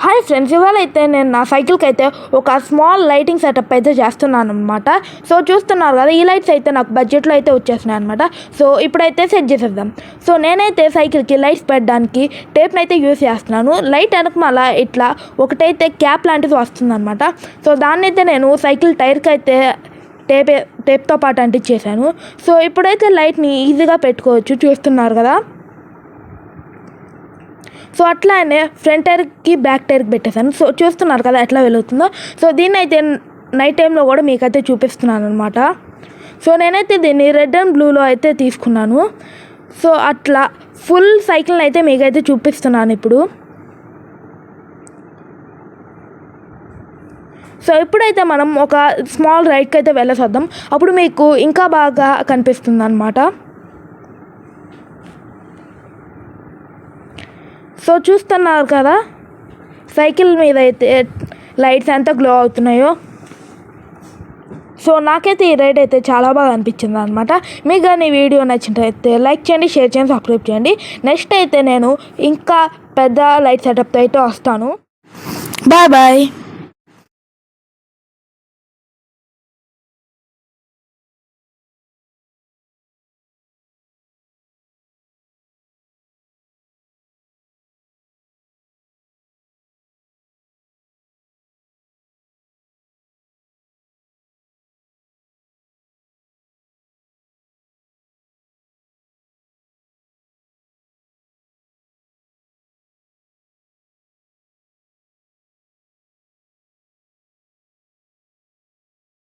Hi friends, ఇవాళ అయితే నేను నా సైకిల్కి అయితే ఒక స్మాల్ లైటింగ్ సెటప్ అయితే చేస్తున్నాను అనమాట. సో చూస్తున్నారు కదా, ఈ లైట్స్ అయితే నాకు బడ్జెట్లో అయితే వచ్చేసినాయి అనమాట. సో ఇప్పుడైతే సెట్ చేసేద్దాం. సో నేనైతే సైకిల్కి లైట్స్ పెట్టడానికి టేప్ని అయితే యూస్ చేస్తున్నాను. లైట్ వెనకమాల ఇట్లా ఒకటైతే క్యాప్ లాంటిది వస్తుంది అనమాట. సో దాన్ని అయితే నేను సైకిల్ టైర్కి అయితే టేప్తో పాటు అంటించేసాను. సో ఇప్పుడైతే లైట్ని ఈజీగా పెట్టుకోవచ్చు, చూస్తున్నారు కదా. సో అట్లానే ఫ్రంట్ టైర్కి బ్యాక్ టైర్కి పెట్టేశాను. సో చూస్తున్నారు కదా ఎట్లా వెలుగుతుందో. సో దీన్ని అయితే నైట్ టైంలో కూడా మీకైతే చూపిస్తున్నాను అనమాట. సో నేనైతే దీన్ని రెడ్ అండ్ బ్లూలో అయితే తీసుకున్నాను. సో అట్లా ఫుల్ సైకిల్ని అయితే మీకైతే చూపిస్తున్నాను ఇప్పుడు. సో ఇప్పుడైతే మనం ఒక స్మాల్ రైడ్కి అయితే వెళ్ళేసేద్దాం. అప్పుడు మీకు ఇంకా బాగా కనిపిస్తుంది అనమాట. సో చూస్తున్నారు కదా సైకిల్ మీద అయితే లైట్స్ ఎంత గ్లో అవుతున్నాయో. సో నాకైతే ఈ రైడ్ అయితే చాలా బాగా అనిపించింది అనమాట. మీకు కానీ వీడియో నచ్చినట్లయితే లైక్ చేయండి, షేర్ చేయండి, సబ్స్క్రైబ్ చేయండి. నెక్స్ట్ అయితే నేను ఇంకా పెద్ద లైట్ సెటప్తో అయితే వస్తాను. Bye bye.